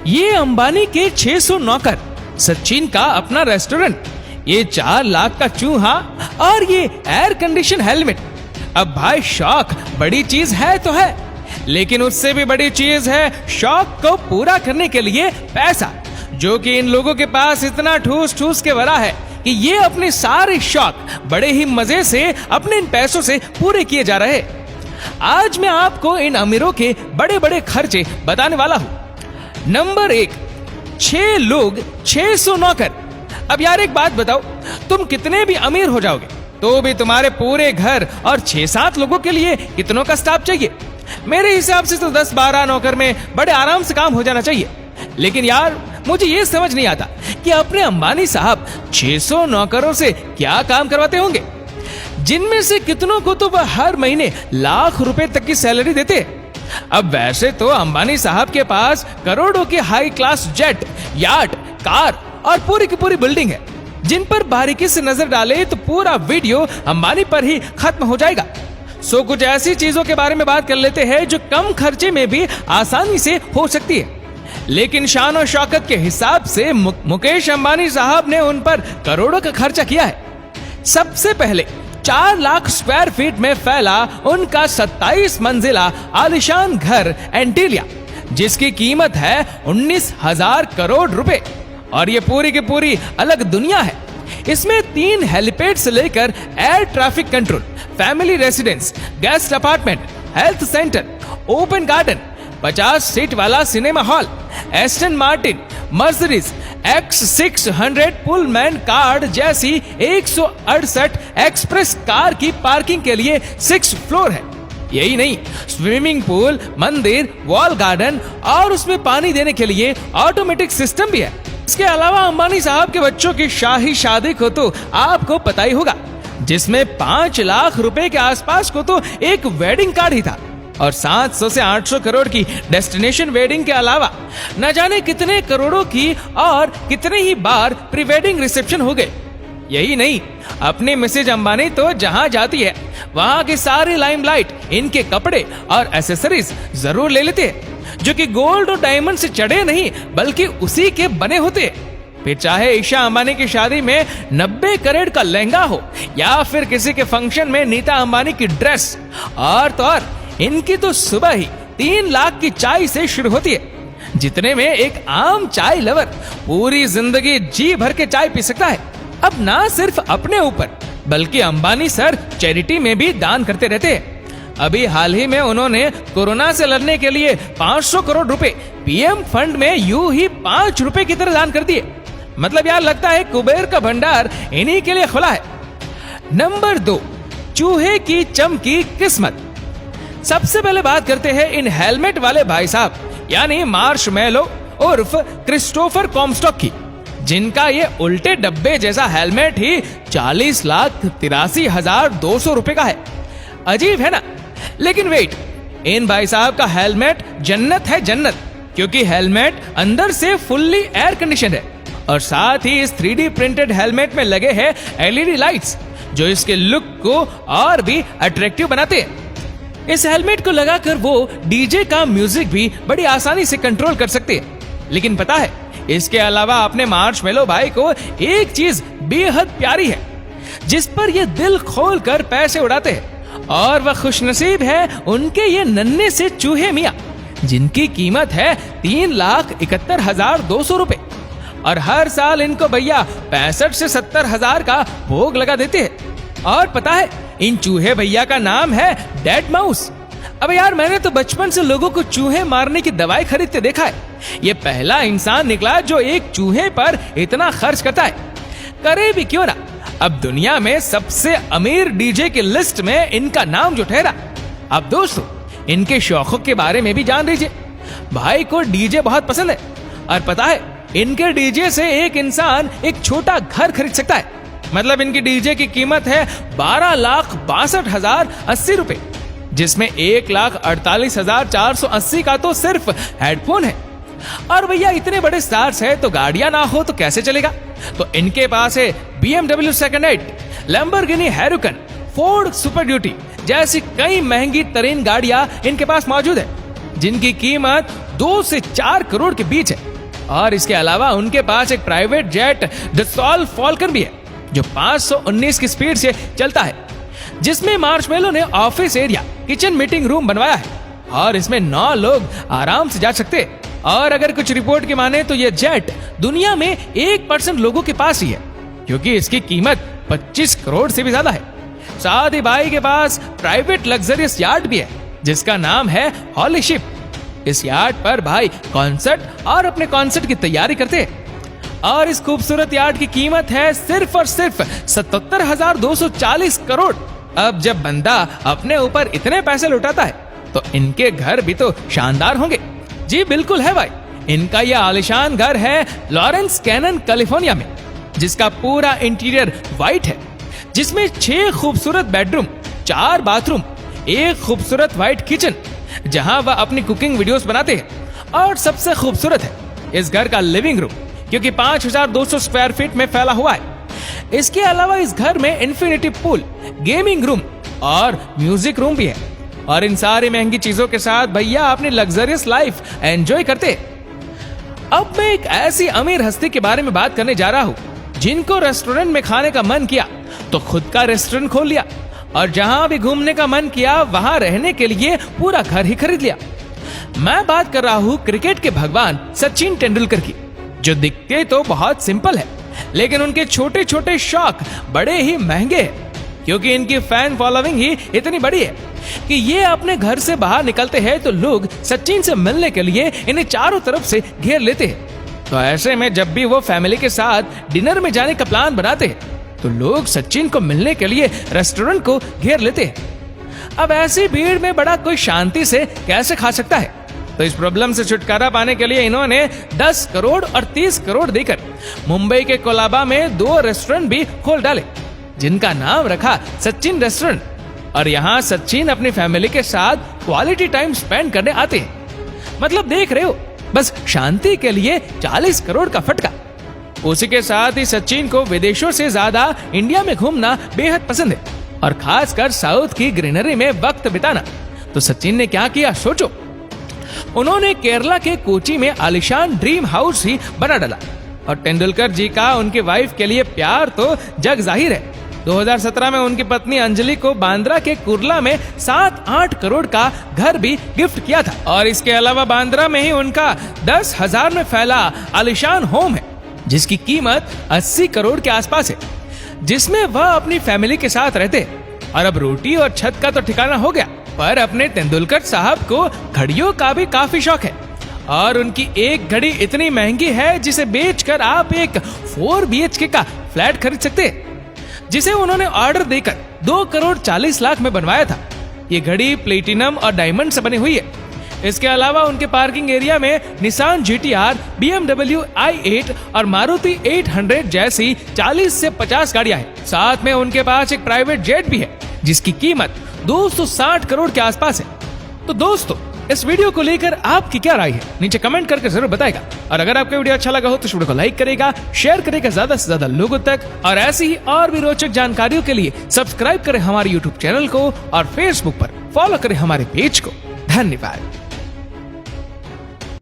ये अंबानी के 600 नौकर, सचिन का अपना रेस्टोरेंट, ये 4 लाख का चूहा और ये एयर कंडीशन हेलमेट। अब भाई शौक बड़ी चीज है तो है, लेकिन उससे भी बड़ी चीज है शौक को पूरा करने के लिए पैसा, जो कि इन लोगों के पास इतना ठूस ठूस के भरा है कि ये अपने सारे शौक बड़े ही मजे से अपने इन पैसों से पूरे किए जा रहे। आज मैं आपको इन अमीरों के बड़े बड़े खर्चे बताने वाला हूं। नंबर 1, 6 लोग 600 नौकर। अब यार एक बात बताओ, तुम कितने भी अमीर हो जाओगे तो भी तुम्हारे पूरे घर और 6-7 लोगों के लिए कितनों का स्टाफ चाहिए? मेरे हिसाब से तो 10-12 नौकर में बड़े आराम से काम हो जाना चाहिए। लेकिन यार मुझे ये समझ नहीं आता कि अपने अंबानी साहब 600 नौकरों से क्या काम करवाते होंगे, जिनमें से कितनों को तो वह हर महीने लाख रुपए तक की सैलरी देते। अब वैसे तो अंबानी साहब के पास करोड़ों के high class jet, yacht, car और पूरी की पूरी बिल्डिंग है, जिन पर बारीकी से नजर डाले तो पूरा वीडियो अंबानी पर ही खत्म हो जाएगा। सो कुछ ऐसी चीजों के बारे में बात कर लेते हैं जो कम खर्चे में भी आसानी से हो सकती है, लेकिन शान और शौकत के हिसाब से मुकेश अंबानी साहब ने उन पर करोड़ों का खर्चा किया है। सबसे पहले 4 लाख स्क्वायर फीट में फैला उनका 27 मंजिला आलिशान घर एंटीलिया, जिसकी कीमत है 19,000 करोड़ रुपए, और ये पूरी की पूरी अलग दुनिया है। इसमें 3 हेलीपैड से लेकर air traffic control, family residence, guest apartment, health centre, open garden, 50 seat वाला cinema hall, Aston Martin, Mercedes X600 Pullman car जैसी 168 एक्सप्रेस कार की पार्किंग के लिए 6 फ्लोर है। यही नहीं, स्विमिंग पूल, मंदिर, वॉल गार्डन और उसमें पानी देने के लिए ऑटोमेटिक सिस्टम भी है। इसके अलावा अंबानी साहब के बच्चों की शाही शादी को तो आपको पता ही होगा, जिसमें 5 लाख रुपए के आसपास को तो एक वेडिंग कार्ड ही था, और 700 से 800 करोड़ की डेस्टिनेशन वेडिंग के अलावा न जाने कितने करोड़ों की और कितने ही बार प्री वेडिंग रिसेप्शन हो गए। यही नहीं, अपनी मिसेज अंबानी तो जहां जाती है वहां के सारे लाइमलाइट, इनके कपड़े और एसेसरीज जरूर ले लेते हैं, जो कि गोल्ड और डायमंड से चढ़े नहीं बल्कि उसी के बने होते हैं। फिर चाहे ईशा अंबानी की शादी में 90 करोड़ का लहंगा हो या फिर किसी के फंक्शन में नीता अंबानी की ड्रेस, और तो और इनकी तो सुबह ही 3 लाख की चाय से शुरू होती है, जितने में एक आम चाय लवर पूरी जिंदगी जी भर के चाय पी सकता है। अब ना सिर्फ अपने ऊपर बल्कि अंबानी सर चैरिटी में भी दान करते रहते हैं। अभी हाल ही में उन्होंने कोरोना से लड़ने के लिए 500 करोड़ रुपए पीएम फंड में यूं ही 5 रुपए की तरह दान कर दिए। मतलब यार लगता है कुबेर का भंडार इन्हीं के लिए खुला है। नंबर 2, चूहे की चमकी किस्मत। सबसे पहले बात करते हैं इन हेलमेट वाले भाई साहब, यानी मार्शमैलो उर्फ क्रिस्टोफर कॉम्स्टॉक की, जिनका ये उल्टे डब्बे जैसा हेलमेट ही 40,83,200 रुपए का है। अजीब है ना? लेकिन वेट, इन भाई साहब का हेलमेट जन्नत है जन्नत, क्योंकि हेलमेट अंदर से फुल्ली एयर कंडीशन है, और साथ ही इस 3D प्रिंटेड हेलमेट में लगे हैं LED लाइट्स, जो इसके लुक को और भी अट्रैक्टिव बनाते हैं। इस हेलमेट को लगाकर वो डीजे का म्यूजिक भी बड़ी आसानी से कंट्रोल कर सकते हैं। लेकिन पता है, इसके अलावा अपने मार्शमैलो भाई को एक चीज बेहद प्यारी है, जिस पर ये दिल खोल कर पैसे उड़ाते हैं, और वह खुशनसीब है उनके ये नन्हे से चूहे मियाँ, जिनकी कीमत है 3,71,200 रुपए, और हर साल इनको भैया 65 से 70,000 का भोग लगा देते हैं। और पता है, इन चूहे भैया का नाम है डेड माउस। अब यार मैंने तो बचपन से लोगों को चूहे मारने की दवाई खरीदते देखा है। ये पहला इंसान निकला जो एक चूहे पर इतना खर्च करता है। करे भी क्यों ना, अब दुनिया में सबसे अमीर डीजे की लिस्ट में इनका नाम जो ठहरा। अब दोस्तों, इनके शौकों के बारे में भी जान लीजिए। भाई को डीजे बहुत पसंद है, और पता है इनके डीजे से एक इंसान एक छोटा घर खरीद सकता है। मतलब इनकी डीजे की कीमत है 12,62,080 रुपए, जिसमें 1,48,480 का तो सिर्फ हेडफोन है। और भैया इतने बड़े स्टार्स है तो गाड़ियां ना हो तो कैसे चलेगा? तो इनके पास है BMW second 8, Lamborghini Huracan, Ford super duty जैसी कई महंगी तरीन गाड़ियां इनके पास मौजूद है, जिनकी कीमत 2 से 4 करोड़ के बीच है। और इसके अलावा उनके पास एक प्राइवेट जेट डसॉल्ट फॉल्कन भी है जो 519 की स्पीड से चलता है, जिसमें मार्शमेलो ने office area, kitchen, meeting room बनवाया है और इसमें 9 लोग आराम से जा सकते हैं। और अगर कुछ रिपोर्ट की माने तो यह जेट दुनिया में 1% लोगों के पास ही है, क्योंकि इसकी कीमत 25 करोड़ से भी ज्यादा है। साथ ही भाई के पास प्राइवेट लग्जरियस यार्ड भी है जिसका नाम है हॉली शिप। इस यार्ड पर भाई कॉन्सर्ट और अपने कॉन्सर्ट की तैयारी करते हैं और इस खूबसूरत यार्ड की कीमत है सिर्फ और सिर्फ 77,240 करोड़। अब जब बंदा अपने ऊपर इतने पैसे लुटाता है तो इनके घर भी तो शानदार होंगे। जी बिल्कुल है भाई, इनका यह आलिशान घर है लॉरेंस कैनन कैलिफोर्निया में, जिसका पूरा इंटीरियर व्हाइट है, जिसमें 6 खूबसूरत बेडरूम, 4 बाथरूम, एक खूबसूरत व्हाइट किचन जहां वह अपनी कुकिंग वीडियोस बनाते हैं। और सबसे खूबसूरत है इस घर का लिविंग रूम, क्योंकि 5200 स्क्वायर फीट में फैला हुआ है। इसके अलावा इस घर में इंफिनिटी पूल, गेमिंग रूम और म्यूजिक रूम भी है। और इन सारी महंगी चीजों के साथ भैया अपनी लग्जरियस लाइफ एंजॉय करते हैं। अब मैं एक ऐसी अमीर हस्ती के बारे में बात करने जा रहा हूँ जिनको रेस्टोरेंट में खाने का मन किया तो खुद का रेस्टोरेंट खोल लिया, और जहां भी घूमने का मन किया वहां रहने के लिए पूरा घर ही खरीद लिया। मैं बात कर रहा हूँ क्रिकेट के भगवान सचिन तेंदुलकर की, जो दिखते तो बहुत सिंपल है लेकिन उनके छोटे छोटे शौक बड़े ही महंगे हैं, क्योंकि इनकी फैन फॉलोइंग ही इतनी बड़ी है कि ये अपने घर से बाहर निकलते हैं तो लोग सचिन से मिलने के लिए इन्हें चारों तरफ से घेर लेते हैं। तो ऐसे में जब भी वो फैमिली के साथ डिनर में जाने का प्लान बनाते हैं तो लोग सचिन को मिलने के लिए रेस्टोरेंट को घेर लेते हैं। अब ऐसी भीड़ में बड़ा कोई शांति से कैसे खा सकता है? तो इस प्रॉब्लम से छुटकारा पाने के लिए इन्होंने 10 करोड़ और 30 करोड़ देकर मुंबई के कोलाबा में 2 रेस्टोरेंट भी खोल डाले, जिनका नाम रखा सचिन रेस्टोरेंट। और यहाँ सचिन अपनी फैमिली के साथ क्वालिटी टाइम स्पेंड करने आते हैं। मतलब देख रहे हो, बस शांति के लिए 40 करोड़ का फटका। उसी के साथ ही सचिन को विदेशों से ज्यादा इंडिया में घूमना बेहद पसंद है, और खासकर साउथ की ग्रीनरी में वक्त बिताना। तो सचिन ने क्या किया सोचो, उन्होंने केरला के कोची में आलिशान ड्रीम हाउस ही बना डाला। और तेंदुलकर जी का उनकी वाइफ के लिए प्यार तो जग जाहिर है। 2017 में उनकी पत्नी अंजलि को बांद्रा के कुर्ला में 7-8 करोड़ का घर भी गिफ्ट किया था। और इसके अलावा बांद्रा में ही उनका 10,000 में फैला आलिशान होम है, जिसकी कीमत 80 करोड़ के आसपास है, जिसमें वह अपनी फैमिली के साथ रहते हैं। और अब रोटी और छत का तो ठिकाना हो गया, पर अपने तेंदुलकर साहब को घड़ियों का भी काफी शौक है। और उनकी एक घड़ी इतनी महंगी है जिसे बेचकर आप एक 4 BHK का फ्लैट खरीद सकते हैं, जिसे उन्होंने ऑर्डर देकर 2 करोड़ 40 लाख में बनवाया था। ये घड़ी प्लेटिनम और डायमंड से बनी हुई है। इसके अलावा उनके पार्किंग एरिया में निसान GTR, BMW i8 और मारुति 800 जैसी 40 से 50 गाड़ियां हैं। साथ में उनके पास एक प्राइवेट जेट भी है, जिसकी कीमत 260 करोड़ के आसपास है। तो दोस्तों, इस वीडियो को लेकर आपकी क्या राय है, नीचे कमेंट करके जरूर बताएगा। और अगर आपको वीडियो अच्छा लगा हो तो इस वीडियो को लाइक करेगा, शेयर करेगा ज्यादा से ज्यादा लोगों तक। और ऐसी ही और भी रोचक जानकारियों के लिए सब्सक्राइब करें हमारे YouTube चैनल को और Facebook पर फॉलो करें हमारे पेज को। धन्यवाद।